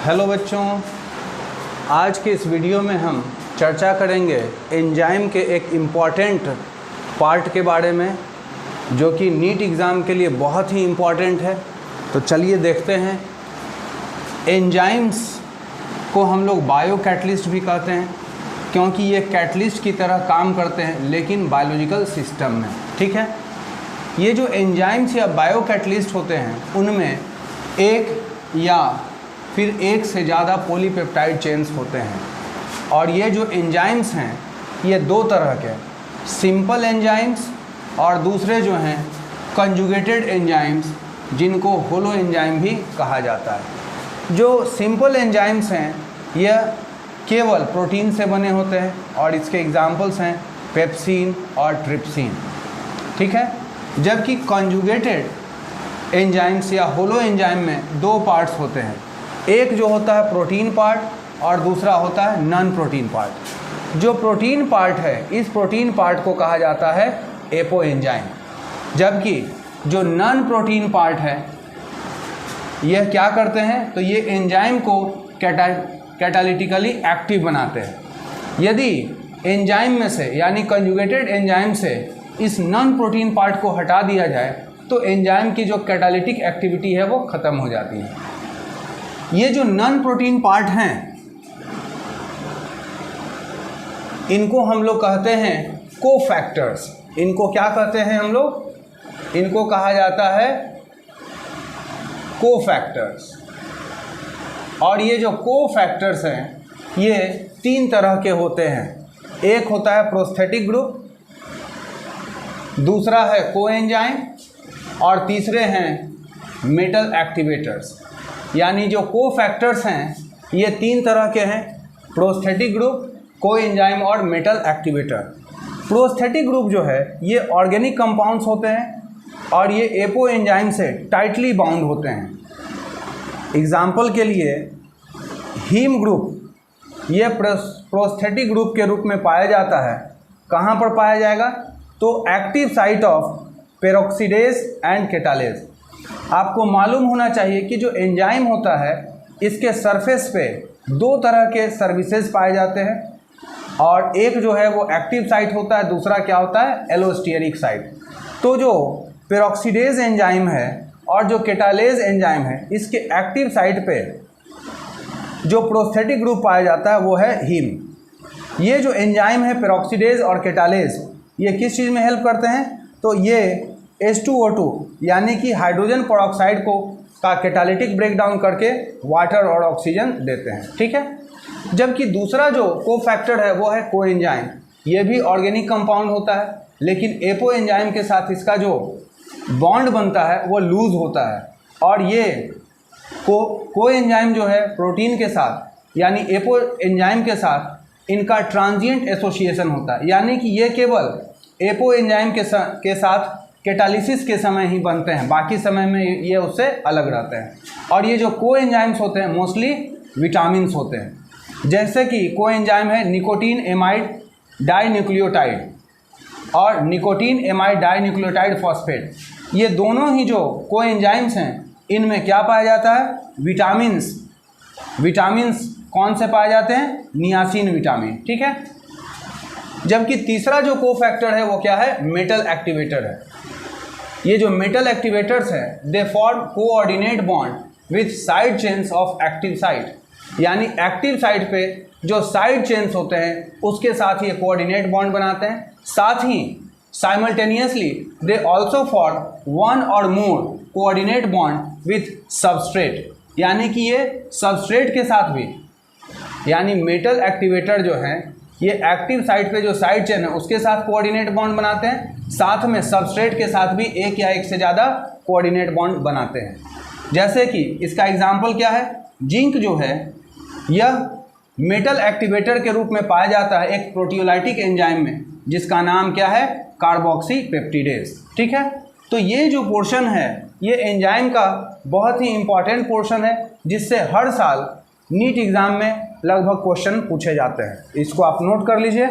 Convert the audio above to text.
Hello बच्चों, आज के इस वीडियो में हम चर्चा करेंगे एंजाइम के एक इम्पॉर्टेंट पार्ट के बारे में जो कि नीट एग्ज़ाम के लिए बहुत ही इम्पॉर्टेंट है। तो चलिए देखते हैं। एंजाइम्स को हम लोग बायो कैटलिस्ट भी कहते हैं क्योंकि ये कैटलिस्ट की तरह काम करते हैं लेकिन बायोलॉजिकल सिस्टम में। ठीक है, ये जो एंजाइम्स या बायो कैटलिस्ट होते हैं उनमें एक या फिर एक से ज़्यादा पॉलीपेप्टाइड चेन्स होते हैं। और ये जो एंजाइम्स हैं ये दो तरह के, सिंपल एंजाइम्स और दूसरे जो हैं कंजुगेटेड एंजाइम्स, जिनको होलो एंजाइम भी कहा जाता है। जो सिंपल एंजाइम्स हैं यह केवल प्रोटीन से बने होते हैं और इसके एग्जाम्पल्स हैं पेप्सिन और ट्रिप्सिन। ठीक है, जबकि कंजुगेटेड एंजाइम्स या होलो एंजाइम में दो पार्ट्स होते हैं, एक जो होता है प्रोटीन पार्ट और दूसरा होता है नॉन प्रोटीन पार्ट। जो प्रोटीन पार्ट है इस प्रोटीन पार्ट को कहा जाता है एपो एंजाइम, जबकि जो नॉन प्रोटीन पार्ट है यह क्या करते हैं, तो ये एंजाइम को कैटालिटिकली एक्टिव बनाते हैं। यदि एंजाइम में से यानी कंजुगेटेड एंजाइम से इस नॉन प्रोटीन पार्ट को हटा दिया जाए तो एंजाइम की जो कैटालिटिक एक्टिविटी है वो ख़त्म हो जाती है। ये जो नॉन प्रोटीन पार्ट हैं इनको हम लोग कहते हैं कोफैक्टर्स। इनको क्या कहते हैं हम लोग, इनको कहा जाता है कोफैक्टर्स। और ये जो कोफैक्टर्स हैं ये तीन तरह के होते हैं। एक होता है प्रोस्थेटिक ग्रुप, दूसरा है कोएंजाइम और तीसरे हैं मेटल एक्टिवेटर्स। यानी जो कोफैक्टर्स हैं ये तीन तरह के हैं, प्रोस्थेटिक ग्रुप, कोएंजाइम और मेटल एक्टिवेटर। प्रोस्थेटिक ग्रुप जो है ये ऑर्गेनिक कंपाउंड्स होते हैं और ये एपो एंजाइम से टाइटली बाउंड होते हैं। एग्जाम्पल के लिए हीम ग्रुप ये प्रोस्थेटिक ग्रुप के रूप में पाया जाता है। कहाँ पर पाया जाएगा, तो active site of peroxidase and catalase. आपको मालूम होना चाहिए कि जो एंजाइम होता है इसके सरफेस पे दो तरह के सर्विसेज पाए जाते हैं, और एक जो है वो एक्टिव साइट होता है, दूसरा क्या होता है, एलोस्टेरिक साइट। तो जो पेरोक्सीडेज एंजाइम है और जो केटालेज एंजाइम है इसके एक्टिव साइट पे जो प्रोस्थेटिक ग्रुप पाया जाता है वो है हीम। ये जो एंजाइम है पेरोक्सीडेज और केटालेज ये किस चीज़ में हेल्प करते हैं, तो ये H2O2 यानी कि हाइड्रोजन पेरोक्साइड को का कैटालिटिक ब्रेकडाउन करके वाटर और ऑक्सीजन देते हैं। ठीक है, जबकि दूसरा जो कोफैक्टर है वो है कोएंजाइम। ये भी ऑर्गेनिक कंपाउंड होता है लेकिन एपो एंजाइम के साथ इसका जो बॉन्ड बनता है वो लूज होता है। और ये कोएंजाइम जो है प्रोटीन के साथ यानी एपो एंजाइम के साथ इनका ट्रांजिएंट एसोसिएशन होता है, यानी कि ये केवल एपो एंजाइम के साथ कैटालिसिस के समय ही बनते हैं, बाकी समय में ये उससे अलग रहते हैं। और ये जो कोएंजाइम्स होते हैं मोस्टली विटामिन्स होते हैं, जैसे कि कोएंजाइम है निकोटीन एमाइड डाइन्यूक्लियोटाइड और निकोटीन एमाइड डाइन्यूक्लियोटाइड फॉस्फेट। ये दोनों ही जो कोएंजाइम्स हैं इनमें क्या पाया जाता है, विटामिन्स। विटामिन्स कौन से पाए जाते हैं, नियासिन विटामिन। ठीक है, जबकि तीसरा जो कोफैक्टर है वो क्या है, मेटल एक्टिवेटर है। ये जो मेटल एक्टिवेटर्स हैं they form coordinate bond with side chains of active site. यानी एक्टिव साइट पे जो साइड चेन्स होते हैं उसके साथ ये कोऑर्डिनेट बॉन्ड बनाते हैं। साथ ही simultaneously they also form one और more coordinate bond with substrate, यानी कि ये सबस्ट्रेट के साथ भी, यानी मेटल एक्टिवेटर जो हैं ये एक्टिव साइट पे जो साइड चेन है उसके साथ कोऑर्डिनेट बॉन्ड बनाते हैं, साथ में सबस्ट्रेट के साथ भी एक या एक से ज़्यादा कोऑर्डिनेट बॉन्ड बनाते हैं। जैसे कि इसका एग्जांपल क्या है, जिंक जो है यह मेटल एक्टिवेटर के रूप में पाया जाता है एक प्रोटियोलाइटिक एंजाइम में जिसका नाम क्या है, कार्बोक्सीपेप्टिडेज। ठीक है, तो ये जो पोर्शन है ये एंजाइम का बहुत ही इम्पॉर्टेंट पोर्शन है जिससे हर साल नीट एग्ज़ाम में लगभग क्वेश्चन पूछे जाते हैं। इसको आप नोट कर लीजिए।